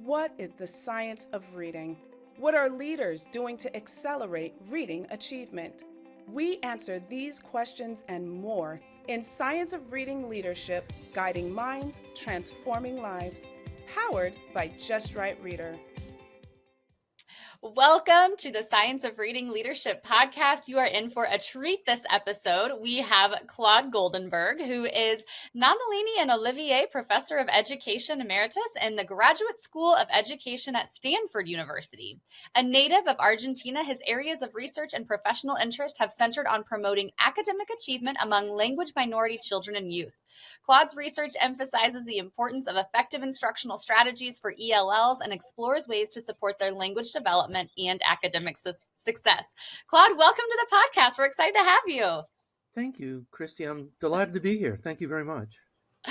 What is the science of reading? What are leaders doing to accelerate reading achievement? We answer these questions and more in Science of Reading Leadership, Guiding Minds, Transforming Lives, powered by Just Right Reader. Welcome to the Science of Reading Leadership podcast. You are in for a treat this episode. We have Claude Goldenberg, who is Nomellini and Olivier Professor of Education Emeritus in the Graduate School of Education at Stanford University. A native of Argentina, his areas of research and professional interest have centered on promoting academic achievement among language minority children and youth. Claude's research emphasizes the importance of effective instructional strategies for ELLs and explores ways to support their language development and academic success. Claude, welcome to the podcast. We're excited to have you. Thank you, Christy. I'm delighted to be here. Thank you very much.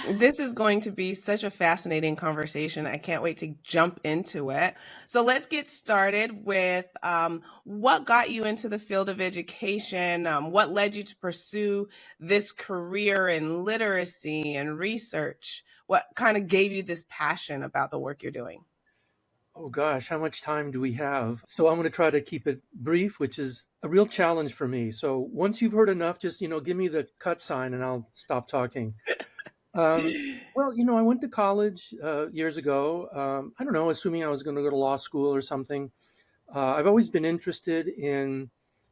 This is going to be such a fascinating conversation. I can't wait to jump into it. So let's get started with what got you into the field of education, what led you to pursue this career in literacy and research, what kind of gave you this passion about the work you're doing? Oh gosh, how much time do we have? So I'm going to try to keep it brief, which is a real challenge for me. So once you've heard enough, just, give me the cut sign and I'll stop talking. Well, I went to college years ago. I don't know, assuming I was going to go to law school or something. I've always been interested in,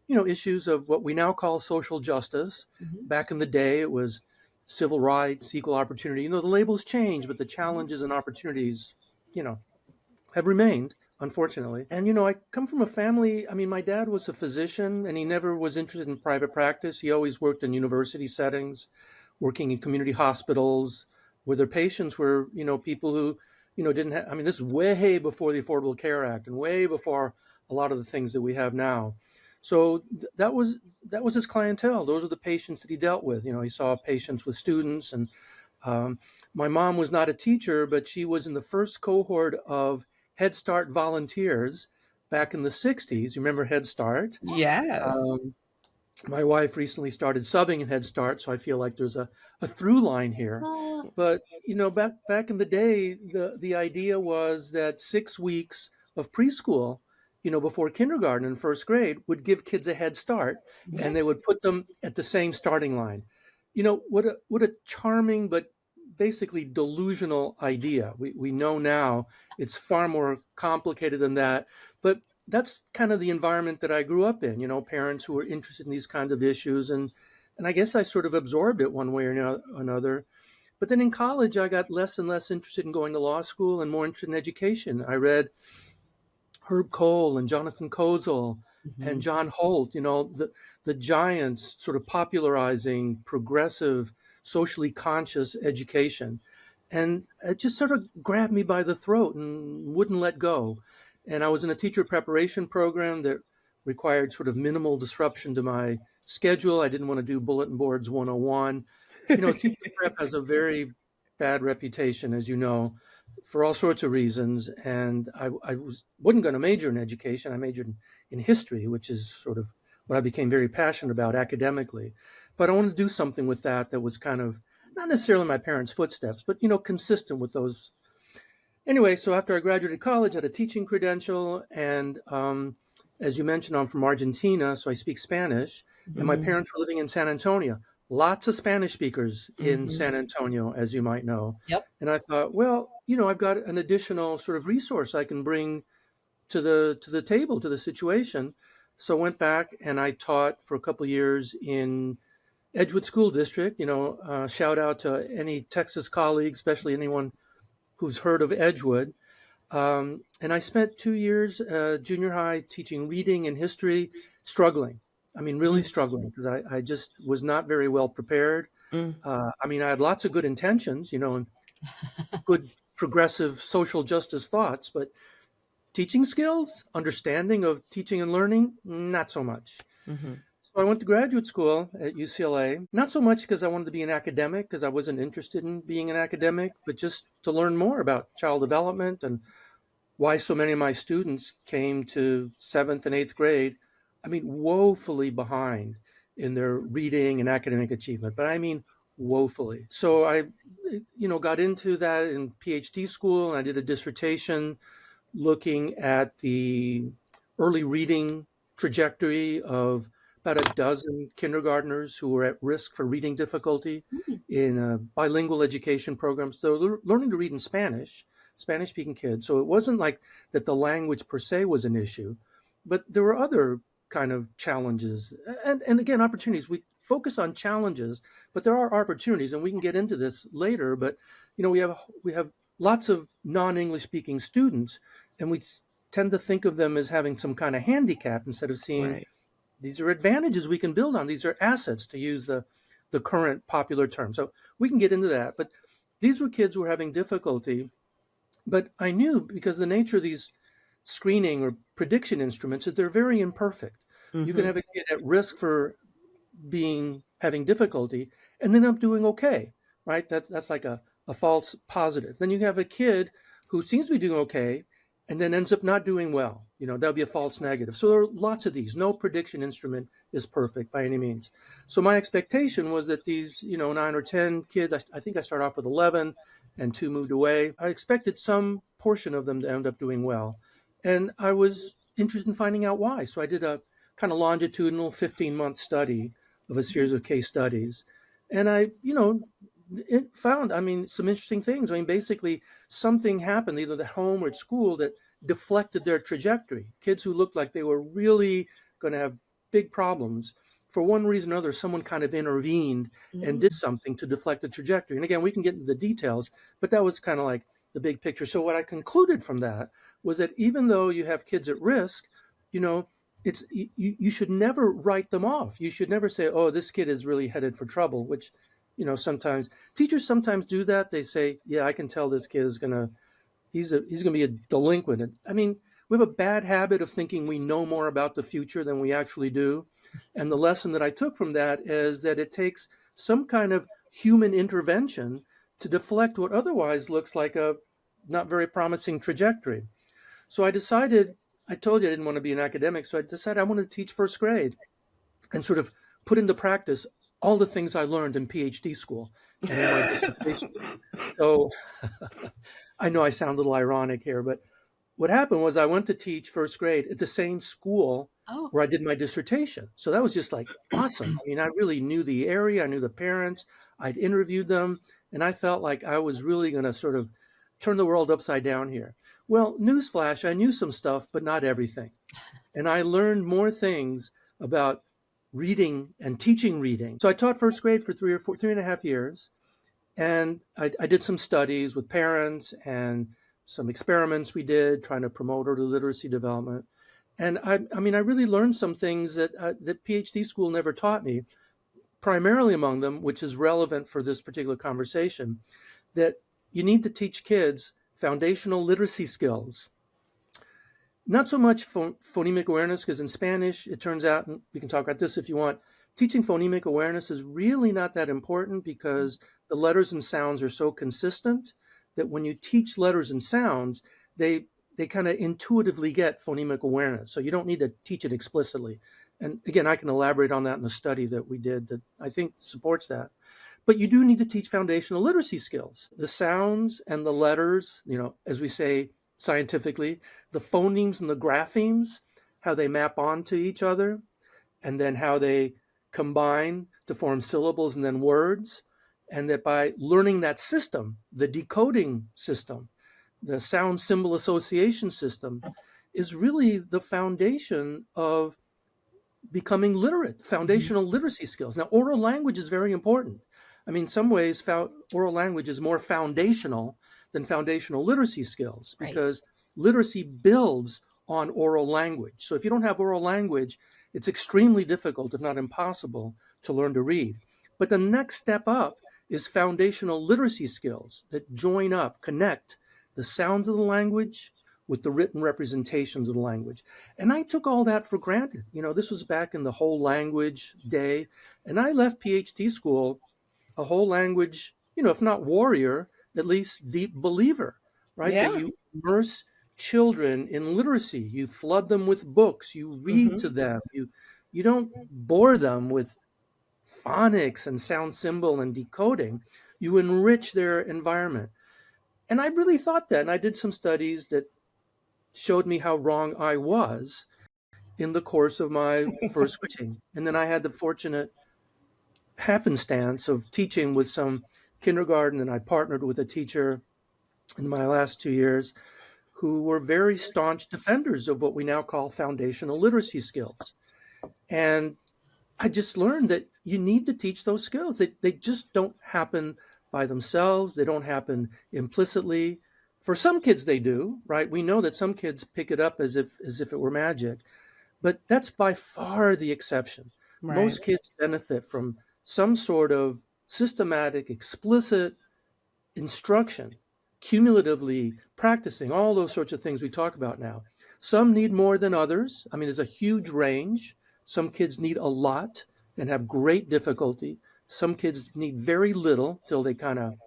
issues of what we now call social justice. Mm-hmm. Back in the day, it was civil rights, equal opportunity. The labels change, but the challenges and opportunities, have remained, unfortunately. And, I come from a family, my dad was a physician and he never was interested in private practice. He always worked in university settings, working in community hospitals where their patients were, people who, didn't have, this is way before the Affordable Care Act and way before a lot of the things that we have now. So that was his clientele. Those are the patients that he dealt with. He saw patients with students. And my mom was not a teacher, but she was in the first cohort of Head Start volunteers back in the 60s. You remember Head Start? Yes. My wife recently started subbing in Head Start, so I feel like there's a through line here. But, back in the day, the idea was that 6 weeks of preschool, before kindergarten and first grade would give kids a head start, and they would put them at the same starting line. What a charming but basically delusional idea. We know now it's far more complicated than that, but that's kind of the environment that I grew up in, parents who were interested in these kinds of issues. And I guess I sort of absorbed it one way or another. But then in college, I got less and less interested in going to law school and more interested in education. I read Herb Cole and Jonathan Kozol and John Holt, the giants sort of popularizing progressive, socially conscious education. And it just sort of grabbed me by the throat and wouldn't let go. And I was in a teacher preparation program that required sort of minimal disruption to my schedule. I didn't want to do bulletin boards 101. Teacher prep has a very bad reputation, as you know, for all sorts of reasons. And I wasn't going to major in education. I majored in history, which is sort of what I became very passionate about academically. But I wanted to do something with that was kind of not necessarily my parents' footsteps, but, consistent with those. Anyway, so after I graduated college, I had a teaching credential. And as you mentioned, I'm from Argentina, so I speak Spanish. And my parents were living in San Antonio. Lots of Spanish speakers in San Antonio, as you might know. Yep. And I thought, well, I've got an additional sort of resource I can bring to the table, to the situation. So I went back and I taught for a couple of years in Edgewood School District. Shout out to any Texas colleagues, especially anyone who's heard of Edgewood. And I spent 2 years junior high teaching reading and history, struggling. Really struggling because I just was not very well prepared. I had lots of good intentions, and good progressive social justice thoughts, but teaching skills, understanding of teaching and learning, not so much. So I went to graduate school at UCLA, not so much because I wanted to be an academic, because I wasn't interested in being an academic, but just to learn more about child development and why so many of my students came to 7th and 8th grade, woefully behind in their reading and academic achievement. But woefully. So I, got into that in PhD school, and I did a dissertation looking at the early reading trajectory of about a dozen kindergartners who were at risk for reading difficulty in a bilingual education program. So they're learning to read in Spanish, Spanish speaking kids. So it wasn't like that the language per se was an issue, but there were other kind of challenges and again, opportunities. We focus on challenges, but there are opportunities, and we can get into this later. But we have lots of non-English speaking students, and we tend to think of them as having some kind of handicap instead of seeing Right. these are advantages we can build on. These are assets, to use the current popular term. So we can get into that. But these were kids who were having difficulty. But I knew, because the nature of these screening or prediction instruments, that they're very imperfect. You can have a kid at risk for having difficulty and then up doing okay, right? That's like a false positive. Then you have a kid who seems to be doing okay and then ends up not doing well. That'll be a false negative. So there are lots of these. No prediction instrument is perfect by any means. So my expectation was that these, 9 or 10 kids, I think I started off with 11 and 2 moved away. I expected some portion of them to end up doing well. And I was interested in finding out why. So I did a kind of longitudinal 15-month study of a series of case studies. And I, found, some interesting things. Basically something happened either at home or at school that deflected their trajectory. Kids who looked like they were really going to have big problems, for one reason or another, someone kind of intervened and did something to deflect the trajectory. And again, we can get into the details, but that was kind of like the big picture. So what I concluded from that was that even though you have kids at risk, you should never write them off. You should never say, oh, this kid is really headed for trouble, which, sometimes teachers sometimes do that. They say, yeah, I can tell this kid is he's going to be a delinquent. We have a bad habit of thinking we know more about the future than we actually do. And the lesson that I took from that is that it takes some kind of human intervention to deflect what otherwise looks like a not very promising trajectory. So I decided, I told you I didn't want to be an academic, so I decided I wanted to teach first grade and sort of put into practice all the things I learned in PhD school and in my dissertation. So I know I sound a little ironic here, but what happened was I went to teach first grade at the same school where I did my dissertation. So that was just like awesome. I really knew the area, I knew the parents, I'd interviewed them, and I felt like I was really going to sort of turn the world upside down here. Well, newsflash, I knew some stuff, but not everything. And I learned more things about reading and teaching reading. So I taught first grade for 3.5 years. And I did some studies with parents and some experiments we did trying to promote early literacy development. And I really learned some things that PhD school never taught me, primarily among them, which is relevant for this particular conversation, that you need to teach kids foundational literacy skills. Not so much phonemic awareness, because in Spanish, it turns out, and we can talk about this if you want, teaching phonemic awareness is really not that important because the letters and sounds are so consistent that when you teach letters and sounds, they kind of intuitively get phonemic awareness. So you don't need to teach it explicitly. And again, I can elaborate on that in a study that we did that I think supports that. But you do need to teach foundational literacy skills. The sounds and the letters, as we say scientifically, the phonemes and the graphemes, how they map onto each other, and then how they combine to form syllables and then words. And that by learning that system, the decoding system, the sound symbol association system, is really the foundation of becoming literate, foundational literacy skills. Now, oral language is very important. In some ways, oral language is more foundational than foundational literacy skills because literacy builds on oral language. So if you don't have oral language, it's extremely difficult, if not impossible, to learn to read. But the next step up is foundational literacy skills that join up, connect the sounds of the language with the written representations of the language. And I took all that for granted. This was back in the whole language day. And I left PhD school a whole language, if not warrior, at least deep believer, right? Yeah. That you immerse children in literacy. You flood them with books. You read to them. You don't bore them with phonics and sound symbol and decoding. You enrich their environment. And I really thought that. And I did some studies that showed me how wrong I was in the course of my first teaching. And then I had the fortunate happenstance of teaching with some kindergarten, and I partnered with a teacher in my last 2 years who were very staunch defenders of what we now call foundational literacy skills. And I just learned that you need to teach those skills. They just don't happen by themselves. They don't happen implicitly. For some kids, they do, right? We know that some kids pick it up as if it were magic, but that's by far the exception. Right. Most kids benefit from some sort of systematic, explicit instruction, cumulatively practicing, all those sorts of things we talk about now. Some need more than others. I mean, there's a huge range. Some kids need a lot and have great difficulty. Some kids need very little till they kind of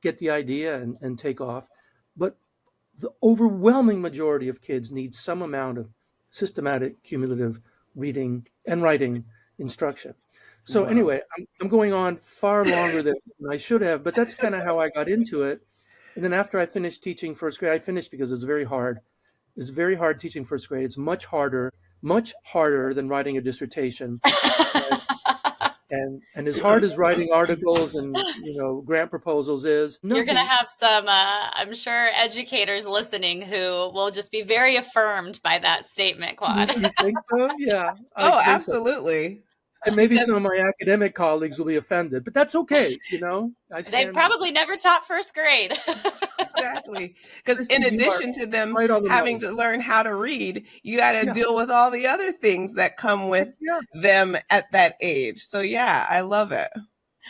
get the idea and take off. But the overwhelming majority of kids need some amount of systematic, cumulative reading and writing instruction. So anyway, I'm going on far longer than I should have, but that's kind of how I got into it. And then after I finished teaching first grade, I finished because it was very hard. It's very hard teaching first grade. It's much harder than writing a dissertation. And as hard as writing articles and grant proposals is, you're going to have some, I'm sure, educators listening who will just be very affirmed by that statement, Claude. You think so? Yeah. Oh, absolutely. So. And maybe some of my academic colleagues will be offended, but that's okay. They probably never taught first grade. Exactly. Because in addition to them having to learn how to read, you got to deal with all the other things that come with them at that age. So yeah, I love it.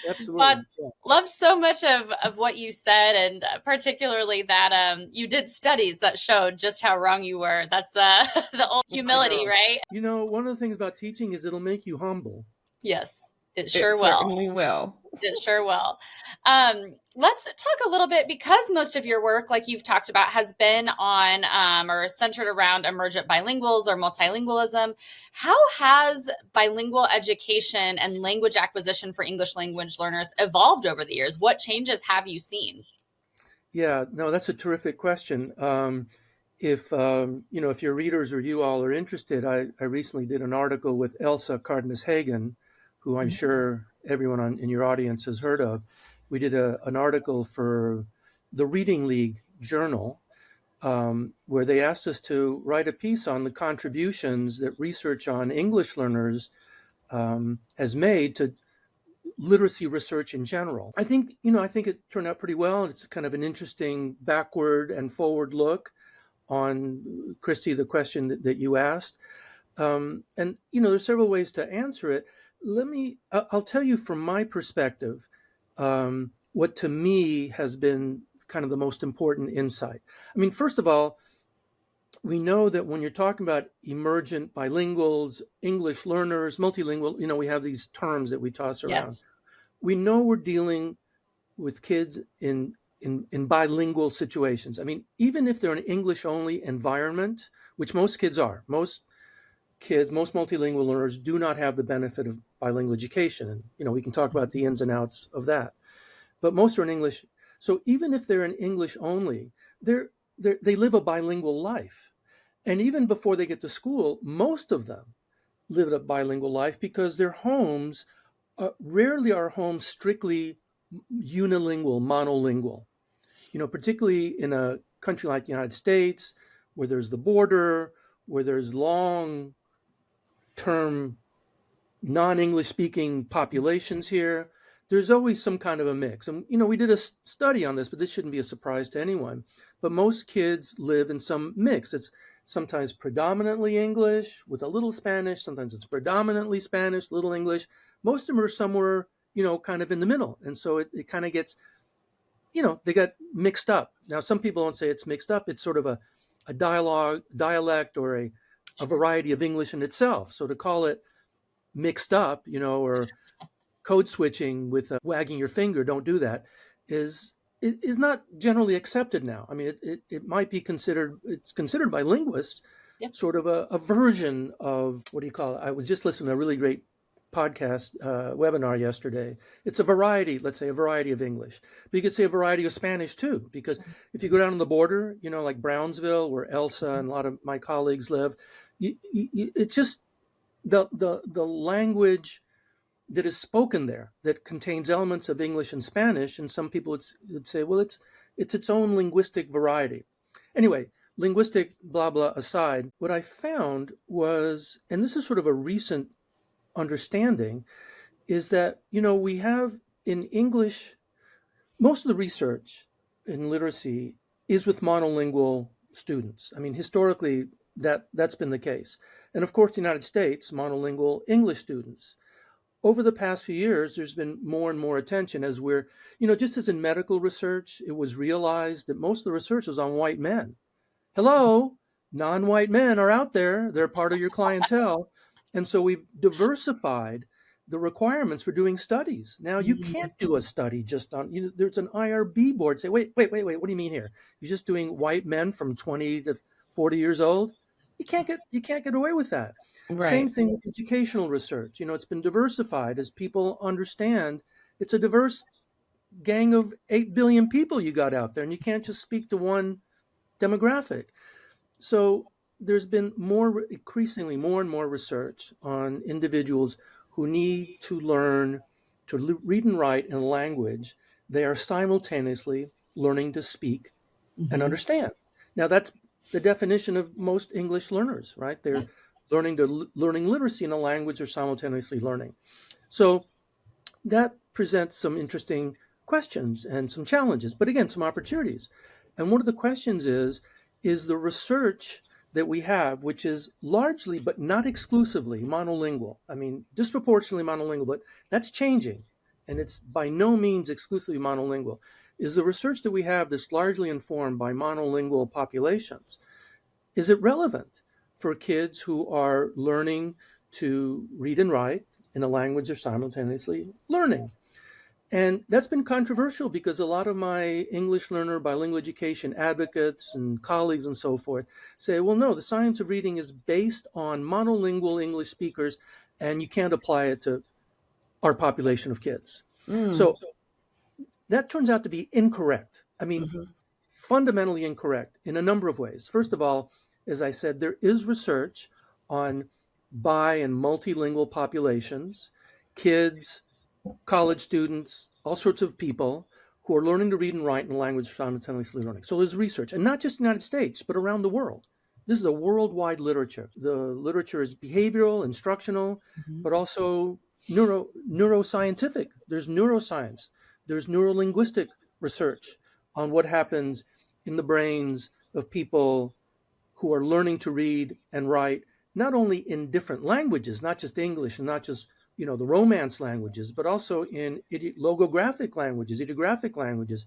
Absolutely. Love so much of what you said, and particularly that you did studies that showed just how wrong you were. That's the old humility, right? One of the things about teaching is it'll make you humble. Yes, it sure will. Certainly will. It sure will. Let's talk a little bit, because most of your work, like you've talked about, has been on or centered around emergent bilinguals or multilingualism. How has bilingual education and language acquisition for English language learners evolved over the years? What changes have you seen? Yeah, no, that's a terrific question. If your readers or you all are interested, I recently did an article with Elsa Cardenas-Hagen, who I'm sure everyone in your audience has heard of. We did an article for the Reading League Journal, where they asked us to write a piece on the contributions that research on English learners has made to literacy research in general. I think it turned out pretty well. It's kind of an interesting backward and forward look on, Christy, the question that you asked. And there's several ways to answer it. I'll tell you from my perspective, what to me has been kind of the most important insight. I mean, first of all, we know that when you're talking about emergent bilinguals, English learners, multilingual, we have these terms that we toss around. Yes. We know we're dealing with kids in bilingual situations. I mean, even if they're an English-only environment, which most kids are, most multilingual learners do not have the benefit of bilingual education. And, we can talk about the ins and outs of that. But most are in English. So even if they're in English only, they live a bilingual life. And even before they get to school, most of them live a bilingual life because their homes rarely are homes strictly unilingual, monolingual. Particularly in a country like the United States, where there's the border, where there's long-term non-English speaking populations here, there's always some kind of a mix. And, we did a study on this, but this shouldn't be a surprise to anyone. But most kids live in some mix. It's sometimes predominantly English with a little Spanish. Sometimes it's predominantly Spanish, little English. Most of them are somewhere, kind of in the middle. And so it kind of gets, they got mixed up. Now, some people don't say it's mixed up. It's sort of a dialect or a variety of English in itself. So to call it mixed up, or code switching with wagging your finger, don't do that, is not generally accepted now. I mean, it might be considered by linguists sort of a version of, what do you call it? I was just listening to a really great podcast webinar yesterday. It's a variety, let's say a variety of English. But you could say a variety of Spanish too, because if you go down on the border, like Brownsville, where Elsa and a lot of my colleagues live, it's just the language that is spoken there that contains elements of English and Spanish, and some people would say, well, it's its own linguistic variety. Anyway, linguistic blah blah aside, what I found was, and this is sort of a recent understanding, is that we have in English, most of the research in literacy is with monolingual students. I mean, historically that's been the case, and of course, the United States, monolingual English students. Over the past few years, there's been more and more attention as we're, just as in medical research, it was realized that most of the research was on white men. Hello, non-white men are out there. They're part of your clientele. And so we've diversified the requirements for doing studies. Now, you can't do a study just on, there's an IRB board say, wait, what do you mean here? You're just doing white men from 20 to 40 years old? You can't get away with that. Right. Same thing with educational research. It's been diversified as people understand it's a diverse gang of 8 billion people you got out there, and you can't just speak to one demographic. So there's been increasingly more and more research on individuals who need to learn to read and write in a language they are simultaneously learning to speak and understand. Now, that's the definition of most English learners, right? They're learning literacy in a language they're simultaneously learning. So that presents some interesting questions and some challenges, but again, some opportunities. And one of the questions is the research that we have, which is largely, but not exclusively, monolingual. I mean, disproportionately monolingual, but that's changing. And it's by no means exclusively monolingual. Is the research that we have that's largely informed by monolingual populations, is it relevant for kids who are learning to read and write in a language they're simultaneously learning? And that's been controversial because a lot of my English learner, bilingual education advocates and colleagues and so forth say, well, no, the science of reading is based on monolingual English speakers, and you can't apply it to our population of kids. So that turns out to be incorrect. I mean, fundamentally incorrect in a number of ways. First of all, as I said, there is research on bi and multilingual populations, kids, college students, all sorts of people who are learning to read and write in a language simultaneously learning. So there's research, and not just in the United States, but around the world. This is a worldwide literature. The literature is behavioral, instructional, but also neuroscientific. There's neuroscience. There's neurolinguistic research on what happens in the brains of people who are learning to read and write, not only in different languages, not just English and not just the Romance languages, but also in logographic languages, ideographic languages,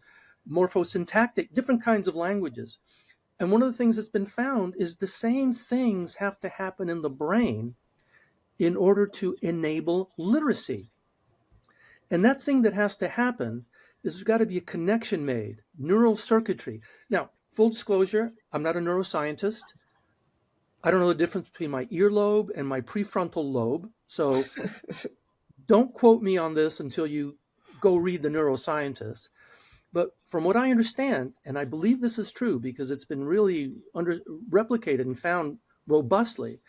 morphosyntactic, different kinds of languages. And one of the things that's been found is the same things have to happen in the brain in order to enable literacy. And that thing that has to happen is there's got to be a connection made, neural circuitry. Now, full disclosure, I'm not a neuroscientist. I don't know the difference between my earlobe and my prefrontal lobe. So don't quote me on this until you go read the neuroscientists. But from what I understand, and I believe this is true because it's been really replicated and found robustly,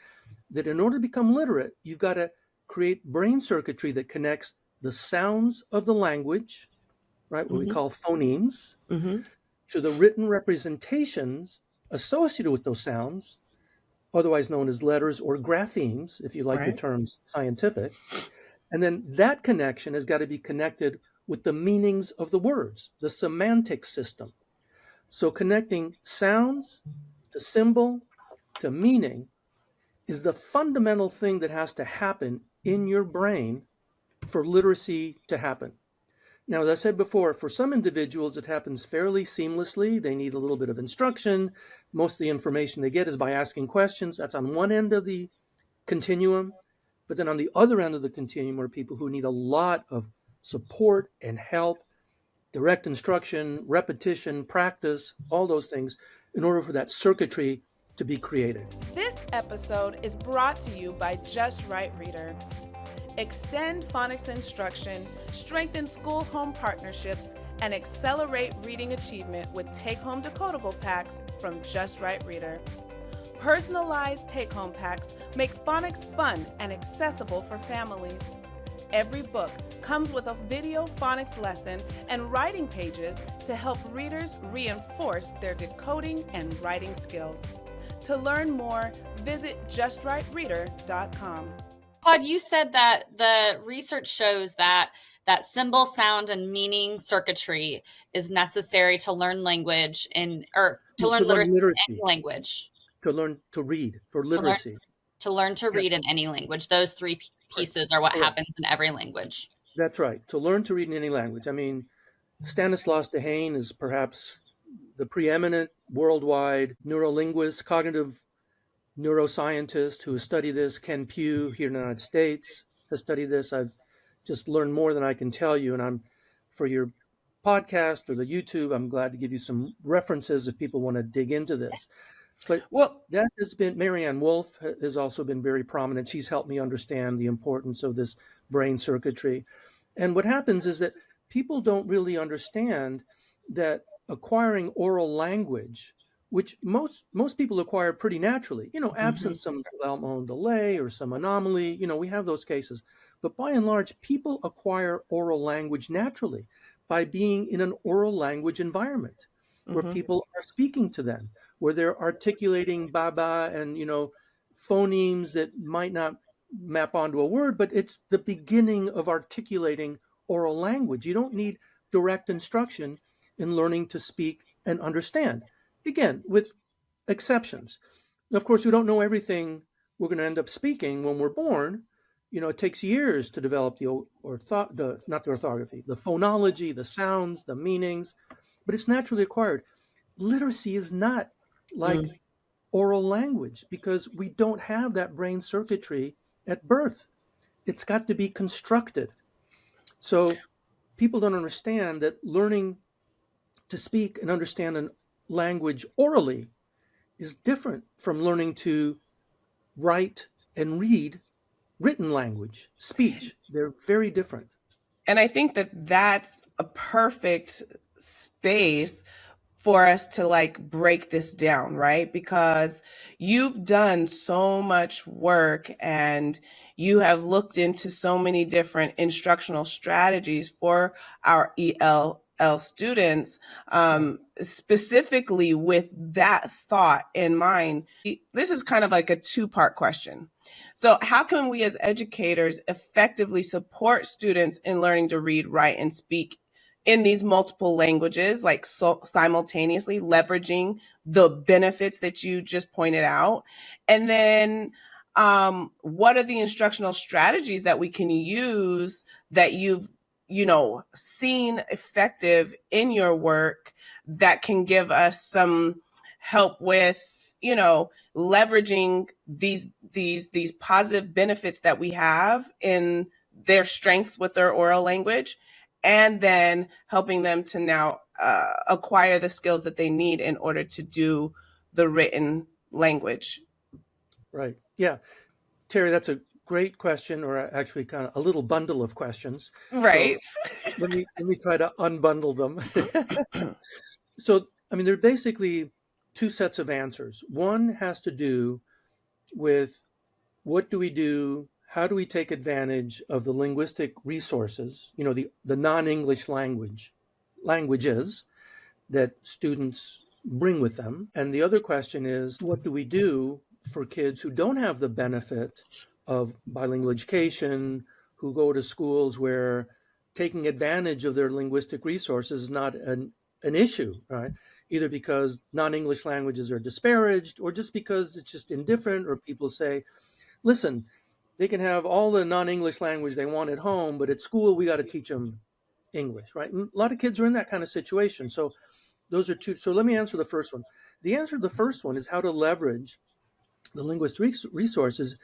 that in order to become literate, you've got to create brain circuitry that connects the sounds of the language, right, what we call phonemes, to the written representations associated with those sounds, otherwise known as letters or graphemes, if you like the terms scientific. And then that connection has got to be connected with the meanings of the words, the semantic system. So connecting sounds to symbol to meaning is the fundamental thing that has to happen in your brain for literacy to happen. Now, as I said before, for some individuals, it happens fairly seamlessly. They need a little bit of instruction. Most of the information they get is by asking questions. That's on one end of the continuum. But then on the other end of the continuum are people who need a lot of support and help, direct instruction, repetition, practice, all those things in order for that circuitry to be created. This episode is brought to you by Just Right Reader. Extend phonics instruction, strengthen school-home partnerships, and accelerate reading achievement with take-home decodable packs from Just Right Reader. Personalized take-home packs make phonics fun and accessible for families. Every book comes with a video phonics lesson and writing pages to help readers reinforce their decoding and writing skills. To learn more, visit justrightreader.com. Claude, you said that the research shows that symbol, sound, and meaning circuitry is necessary to learn language to learn literacy in any language. To learn to read for literacy. To learn to read in any language. Those three pieces are what happens in every language. That's right. To learn to read in any language. I mean, Stanislaus Dehaene is perhaps the preeminent worldwide neurolinguist, cognitive neuroscientist who has studied this. Ken Pugh here in the United States has studied this. I've just learned more than I can tell you. And for your podcast or the YouTube, I'm glad to give you some references if people want to dig into this. But that has been, Marianne Wolf has also been very prominent. She's helped me understand the importance of this brain circuitry. And what happens is that people don't really understand that acquiring oral language, which most people acquire pretty naturally, absent some developmental delay or some anomaly, we have those cases. But by and large, people acquire oral language naturally by being in an oral language environment where people are speaking to them, where they're articulating baba and, phonemes that might not map onto a word, but it's the beginning of articulating oral language. You don't need direct instruction in learning to speak and understand. Again, with exceptions. Of course, we don't know everything we're going to end up speaking when we're born. It takes years to develop the orthography, the phonology, the sounds, the meanings, but it's naturally acquired. Literacy is not like oral language because we don't have that brain circuitry at birth. It's got to be constructed. So people don't understand that learning to speak and understand a language orally is different from learning to write and read written language, speech. They're very different. And I think that that's a perfect space for us to break this down, right? Because you've done so much work and you have looked into so many different instructional strategies for our ELL students, specifically with that thought in mind. This is kind of like a two-part question. So how can we as educators effectively support students in learning to read, write, and speak in these multiple languages, simultaneously leveraging the benefits that you just pointed out? And then what are the instructional strategies that we can use that you've seen effective in your work that can give us some help with, leveraging these positive benefits that we have in their strengths with their oral language, and then helping them to now acquire the skills that they need in order to do the written language? Right. Yeah. Terry, that's a great question, or actually kind of a little bundle of questions. Right. So let me try to unbundle them. So, there are basically two sets of answers. One has to do with what do we do? How do we take advantage of the linguistic resources, the non-English languages that students bring with them? And the other question is, what do we do for kids who don't have the benefit of bilingual education, who go to schools where taking advantage of their linguistic resources is not an issue, right? Either because non-English languages are disparaged or just because it's just indifferent, or people say, listen, they can have all the non-English language they want at home, but at school, we got to teach them English, right? And a lot of kids are in that kind of situation. So those are two. So let me answer the first one. The answer to the first one is how to leverage the linguistic resources.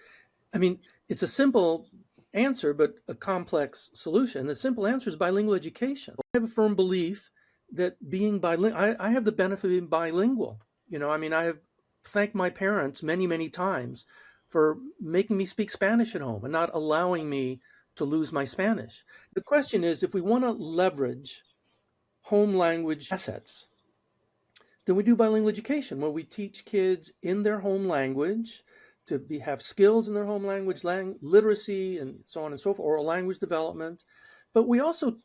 It's a simple answer, but a complex solution. The simple answer is bilingual education. I have a firm belief that being bilingual, I have the benefit of being bilingual. I have thanked my parents many, many times for making me speak Spanish at home and not allowing me to lose my Spanish. The question is, if we want to leverage home language assets, then we do bilingual education, where we teach kids in their home language to have skills in their home language, literacy, and so on and so forth, oral language development. But we also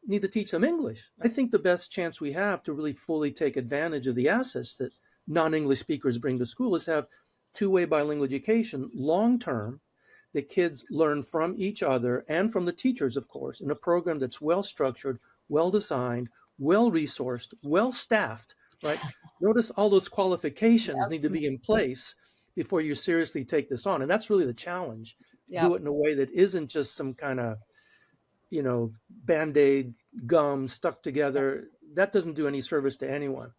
need to teach them English. I think the best chance we have to really fully take advantage of the assets that non-English speakers bring to school is to have two-way bilingual education long-term, that kids learn from each other and from the teachers, of course, in a program that's well-structured, well-designed, well-resourced, well-staffed, right? Notice all those qualifications need to be in place before you seriously take this on. And that's really the challenge. Do it in a way that isn't just some kind of, Band-Aid gum stuck together. That doesn't do any service to anyone.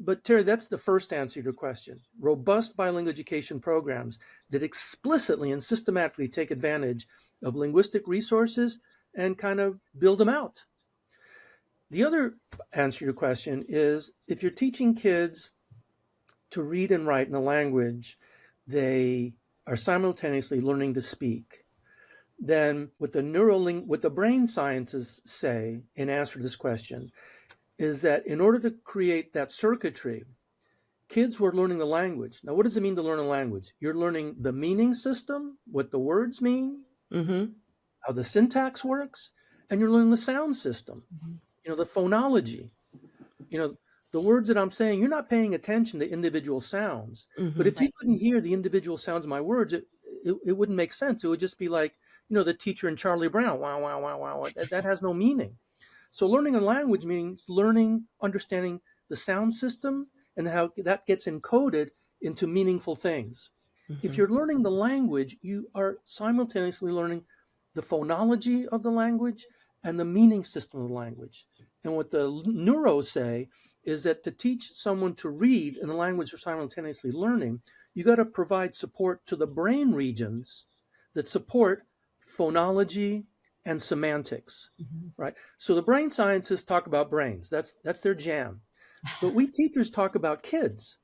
But Terry, that's the first answer to your question. Robust bilingual education programs that explicitly and systematically take advantage of linguistic resources and kind of build them out. The other answer to your question is, if you're teaching kids to read and write in a language they are simultaneously learning to speak, then what the brain scientists say in answer to this question is that in order to create that circuitry, kids who are learning the language. Now, what does it mean to learn a language? You're learning the meaning system, what the words mean, how the syntax works, and you're learning the sound system, the phonology. The words that I'm saying, you're not paying attention to individual sounds. But if you couldn't hear the individual sounds of my words, it wouldn't make sense. It would just be like, the teacher in Charlie Brown, wow, wow, wow, wow. That has no meaning. So learning a language means understanding the sound system and how that gets encoded into meaningful things. If you're learning the language, you are simultaneously learning the phonology of the language and the meaning system of the language. And what the neuros say is that to teach someone to read in a language they're simultaneously learning, you got to provide support to the brain regions that support phonology and semantics, right? So the brain scientists talk about brains. That's their jam. But we teachers talk about kids.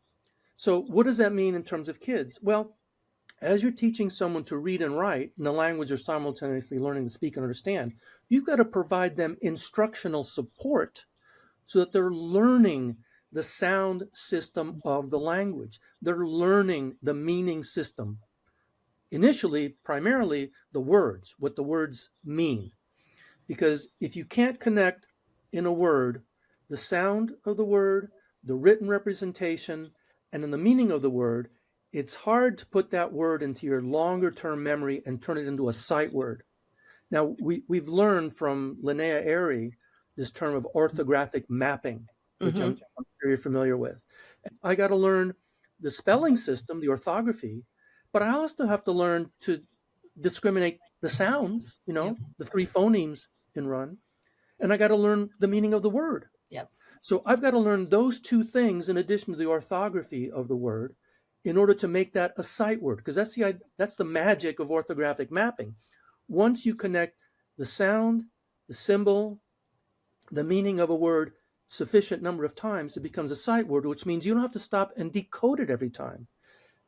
So what does that mean in terms of kids? Well, as you're teaching someone to read and write in a language they're simultaneously learning to speak and understand, you've got to provide them instructional support so that they're learning the sound system of the language. They're learning the meaning system. Initially, primarily the words, what the words mean. Because if you can't connect in a word the sound of the word, the written representation, and then the meaning of the word, it's hard to put that word into your longer term memory and turn it into a sight word. Now, we've learned from Linnea Airy this term of orthographic mapping, which I'm very familiar with. I got to learn the spelling system, the orthography, but I also have to learn to discriminate the sounds, the three phonemes in run, and I got to learn the meaning of the word. So I've got to learn those two things in addition to the orthography of the word in order to make that a sight word, because that's the magic of orthographic mapping. Once you connect the sound, the symbol, the meaning of a word sufficient number of times, it becomes a sight word, which means you don't have to stop and decode it every time.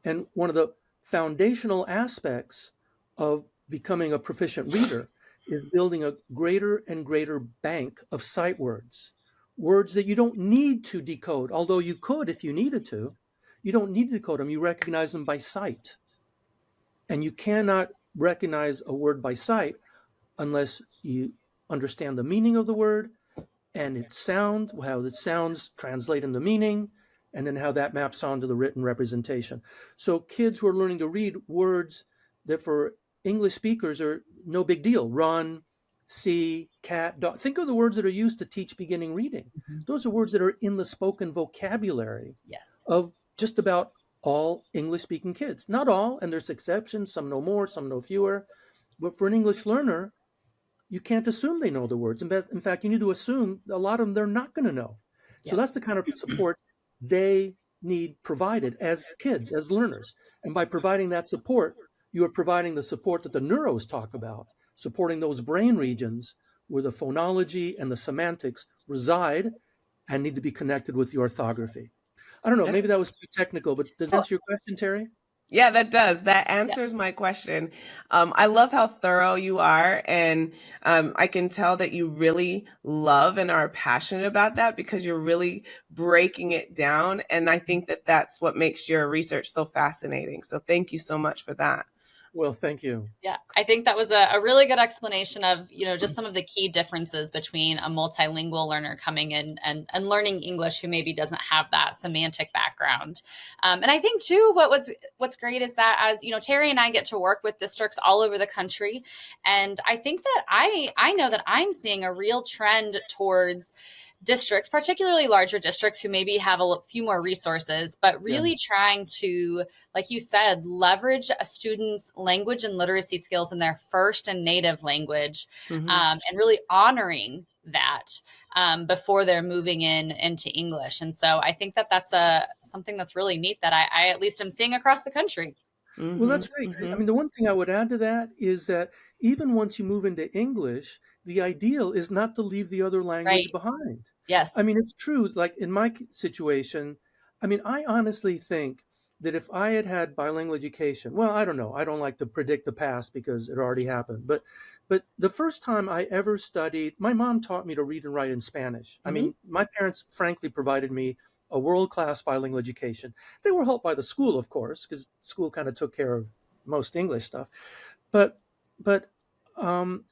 And one of the foundational aspects of becoming a proficient reader is building a greater and greater bank of sight words that you don't need to decode, although you could if you needed to. You don't need to decode them. You recognize them by sight. And you cannot recognize a word by sight unless you understand the meaning of the word and its sound, how it sounds translate into meaning, and then how that maps onto the written representation. So kids who are learning to read words that for English speakers are no big deal. Run, see, cat, dog. Think of the words that are used to teach beginning reading. Those are words that are in the spoken vocabulary of just about all English-speaking kids. Not all, and there's exceptions. Some know more, some know fewer. But for an English learner, you can't assume they know the words. In fact, you need to assume a lot of them they're not going to know. So that's the kind of support they need provided as kids, as learners. And by providing that support, you are providing the support that the neuros talk about, supporting those brain regions where the phonology and the semantics reside and need to be connected with the orthography. I don't know, maybe that was too technical, but does that answer your question, Terry? Yeah, that does. That answers my question. I love how thorough you are, and I can tell that you really love and are passionate about that because you're really breaking it down. And I think that that's what makes your research so fascinating. So thank you so much for that. Well, thank you. Yeah, I think that was a really good explanation of, just some of the key differences between a multilingual learner coming in and learning English who maybe doesn't have that semantic background. And I think too, what's great is that, as Terry and I get to work with districts all over the country, and I think that I know that I'm seeing a real trend towards districts, particularly larger districts who maybe have a few more resources, but really trying to, like you said, leverage a student's language and literacy skills in their first and native language, and really honoring that before they're moving into English. And so I think that that's something that's really neat that I at least am seeing across the country. Well, that's great. I mean, the one thing I would add to that is that even once you move into English, the ideal is not to leave the other language behind. Yes. I mean, it's true. Like in my situation, I mean, I honestly think that if I had had bilingual education, well, I don't know. I don't like to predict the past because it already happened. But the first time I ever studied, my mom taught me to read and write in Spanish. I mean, my parents frankly provided me a world-class bilingual education. They were helped by the school, of course, because school kind of took care of most English stuff. But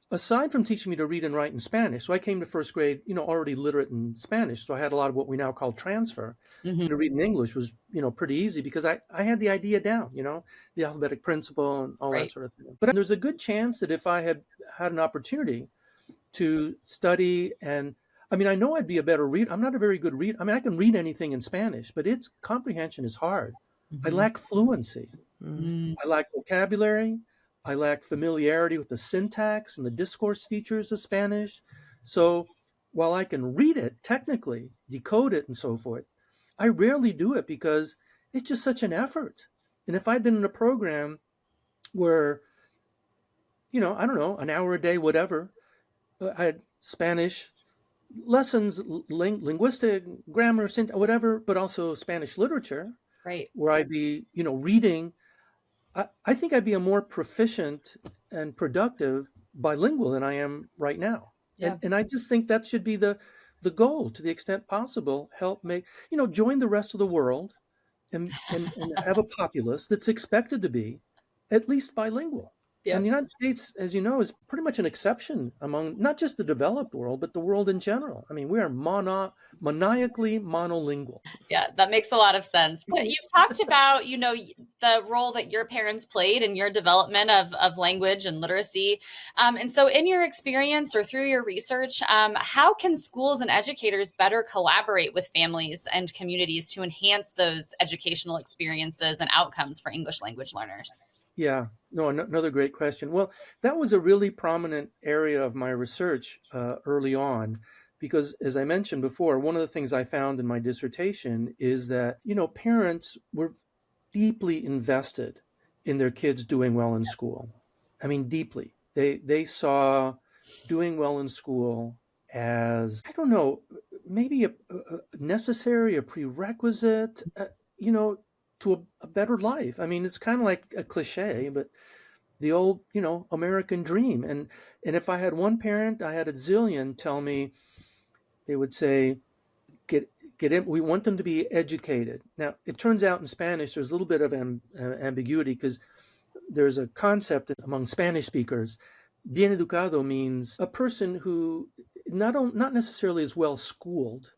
aside from teaching me to read and write in Spanish, so I came to first grade, already literate in Spanish. So I had a lot of what we now call transfer. To read in English was, pretty easy because I had the idea down, the alphabetic principle and all that sort of thing. But there's a good chance that if I had had an opportunity to study, and I mean, I know I'd be a better reader. I'm not a very good reader. I mean, I can read anything in Spanish, but its comprehension is hard. I lack fluency. I lack vocabulary. I lack familiarity with the syntax and the discourse features of Spanish. So while I can read it technically, decode it and so forth, I rarely do it because it's just such an effort. And if I'd been in a program where, I don't know, an hour a day, whatever, I had Spanish lessons, linguistic, grammar, syntax, whatever, but also Spanish literature, where I'd be, reading. I think I'd be a more proficient and productive bilingual than I am right now. Yeah. And I just think that should be the goal, to the extent possible. Help make, join the rest of the world and have a populace that's expected to be at least bilingual. And the United States, as you know, is pretty much an exception among not just the developed world, but the world in general. I mean, we are maniacally monolingual. Yeah, that makes a lot of sense. But you've talked about, the role that your parents played in your development of language and literacy. And so in your experience or through your research, how can schools and educators better collaborate with families and communities to enhance those educational experiences and outcomes for English language learners? Yeah, no, another great question. Well, that was a really prominent area of my research early on, because as I mentioned before, one of the things I found in my dissertation is that, parents were deeply invested in their kids doing well in school. I mean, deeply. They saw doing well in school as, I don't know, maybe a necessary, a prerequisite, to a better life. I mean, it's kind of like a cliche, but the old, American dream. And if I had one parent, I had a zillion tell me, they would say, get in, we want them to be educated. Now, it turns out in Spanish, there's a little bit of ambiguity because there's a concept among Spanish speakers. Bien educado means a person who not necessarily is well schooled,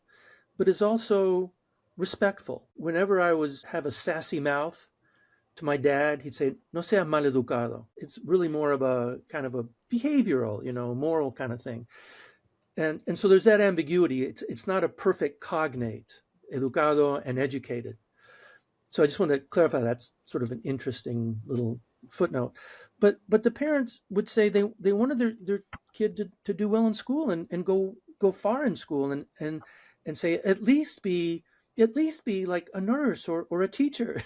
but is also respectful. Whenever I have a sassy mouth to my dad, he'd say, "No sea mal educado." It's really more of a kind of a behavioral, moral kind of thing. And so there's that ambiguity. It's not a perfect cognate, educado and educated. So I just want to clarify that's sort of an interesting little footnote. But the parents would say they wanted their kid to do well in school and go far in school and say at least be like a nurse or a teacher,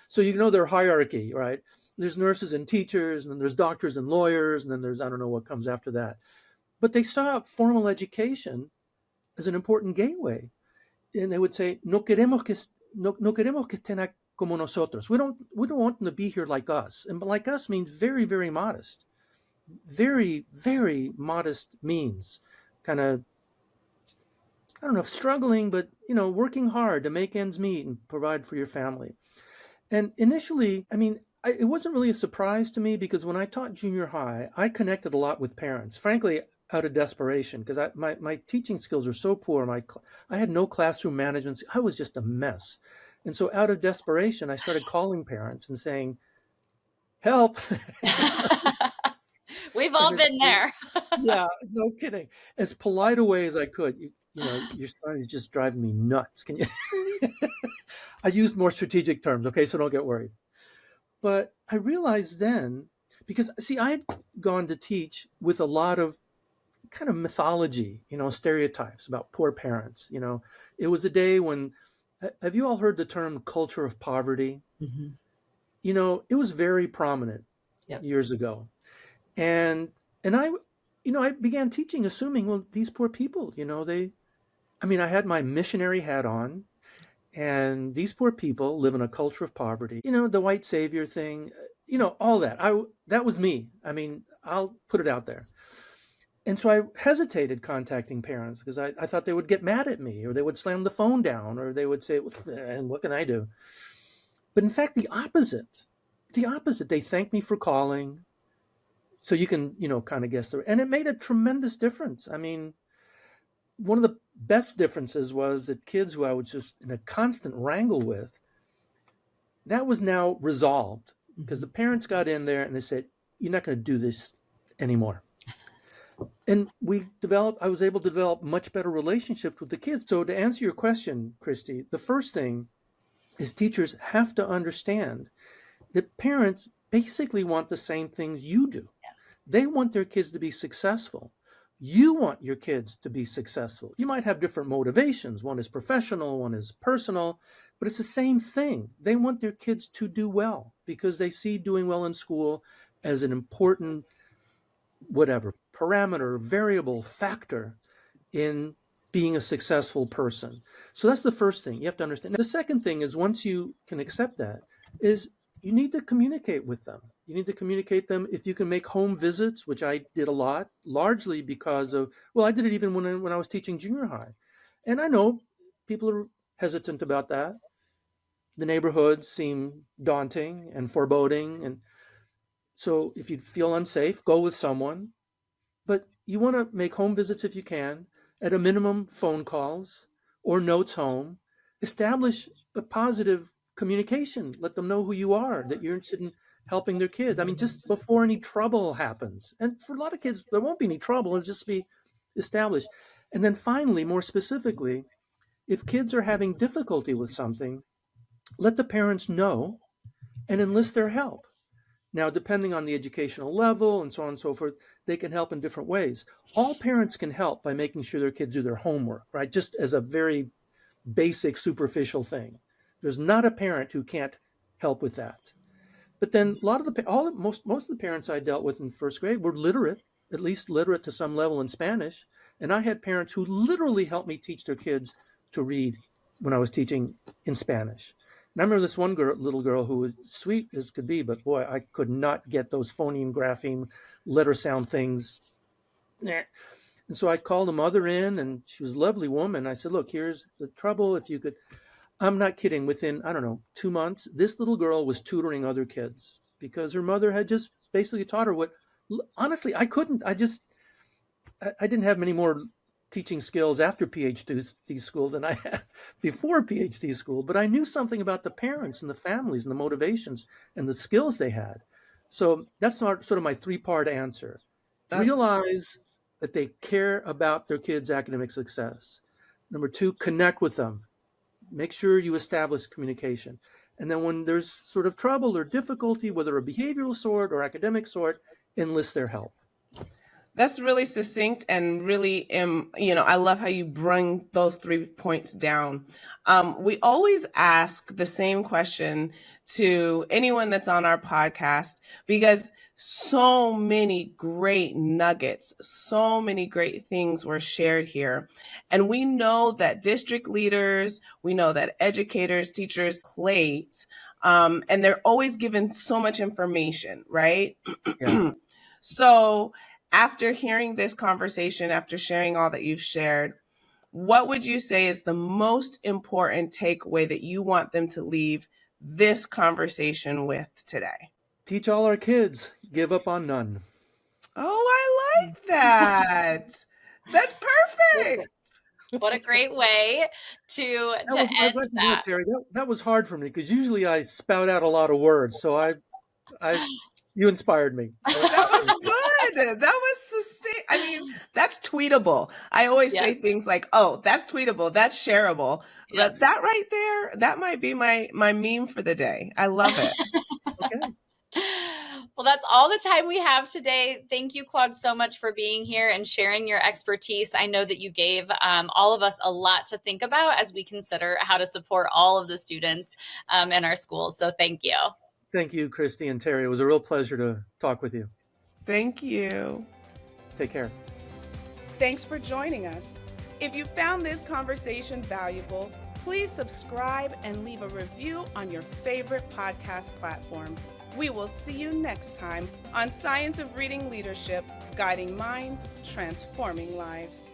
So their hierarchy, right? There's nurses and teachers, and then there's doctors and lawyers, and then there's I don't know what comes after that. But they saw formal education as an important gateway, and they would say no queremos que estén como nosotros. We don't want them to be here like us. And like us means very, very modest. Very, very modest means kind of, I don't know if struggling, but, working hard to make ends meet and provide for your family. And initially, it wasn't really a surprise to me because when I taught junior high, I connected a lot with parents, frankly, out of desperation, because my teaching skills are so poor. I had no classroom management. I was just a mess. And so out of desperation, I started calling parents and saying, help. We've all been there. Yeah, no kidding. As polite a way as I could. Your son is just driving me nuts. Can you? I used more strategic terms, okay, so don't get worried. But I realized then, because see, I had gone to teach with a lot of kind of mythology, stereotypes about poor parents. It was a day when, have you all heard the term culture of poverty? Mm-hmm. It was very prominent years ago. And I began teaching, assuming, well, these poor people, I had my missionary hat on, and these poor people live in a culture of poverty. The white savior thing, all that. That was me. I'll put it out there. And so I hesitated contacting parents because I thought they would get mad at me, or they would slam the phone down, or they would say, and what can I do? But in fact, the opposite. They thanked me for calling. So you can, kind of guess. And it made a tremendous difference. One of the best differences was that kids who I was just in a constant wrangle with, that was now resolved because the parents got in there and they said, you're not going to do this anymore. And I was able to develop much better relationships with the kids. So to answer your question, Christy, the first thing is teachers have to understand that parents basically want the same things you do. Yes. They want their kids to be successful. You want your kids to be successful. You might have different motivations. One is professional, one is personal, but it's the same thing. They want their kids to do well because they see doing well in school as an important, parameter, variable, factor in being a successful person. So that's the first thing you have to understand. Now, the second thing is, once you can accept that, is you need to communicate with them. You need to communicate them. If you can make home visits, which I did a lot, largely because of, I did it even when I was teaching junior high. And I know people are hesitant about that. The neighborhoods seem daunting and foreboding. And so if you feel unsafe, go with someone. But you want to make home visits if you can, at a minimum phone calls or notes home. Establish a positive communication. Let them know who you are, that you're interested in helping their kids. Just before any trouble happens. And for a lot of kids, there won't be any trouble. It'll just be established. And then finally, more specifically, if kids are having difficulty with something, let the parents know and enlist their help. Now, depending on the educational level and so on and so forth, they can help in different ways. All parents can help by making sure their kids do their homework, right? Just as a very basic, superficial thing. There's not a parent who can't help with that. But then most of the parents I dealt with in first grade were literate, at least literate to some level in Spanish. And I had parents who literally helped me teach their kids to read when I was teaching in Spanish. And I remember this one little girl who was sweet as could be, but boy, I could not get those phoneme, grapheme, letter sound things. And so I called a mother in, and she was a lovely woman. I said, look, here's the trouble. If you could, I'm not kidding, within, 2 months, this little girl was tutoring other kids because her mother had just basically taught her what, honestly, I couldn't. I didn't have many more teaching skills after PhD school than I had before PhD school, but I knew something about the parents and the families and the motivations and the skills they had. So that's sort of my 3-part answer. Realize that they care about their kids' academic success. Number 2, connect with them. Make sure you establish communication. And then when there's sort of trouble or difficulty, whether a behavioral sort or academic sort, enlist their help. That's really succinct and really, I love how you bring those 3 points down. We always ask the same question to anyone that's on our podcast because so many great nuggets, so many great things were shared here. And we know that district leaders, we know that educators, teachers plate, and they're always given so much information, right? Yeah. So, after hearing this conversation, after sharing all that you've shared, what would you say is the most important takeaway that you want them to leave this conversation with today? Teach all our kids, give up on none. Oh, I like that. That's perfect. What a great way to end that. Terry, that was hard for me because usually I spout out a lot of words. So you inspired me. That was good. That was succinct. I mean, that's tweetable. I always say things like, "Oh, that's tweetable. That's shareable." But that right there, that might be my meme for the day. I love it. Okay. Well, that's all the time we have today. Thank you, Claude, so much for being here and sharing your expertise. I know that you gave all of us a lot to think about as we consider how to support all of the students in our schools. So thank you. Thank you, Christy and Terry. It was a real pleasure to talk with you. Thank you. Take care. Thanks for joining us. If you found this conversation valuable, please subscribe and leave a review on your favorite podcast platform. We will see you next time on Science of Reading Leadership, Guiding Minds, Transforming Lives.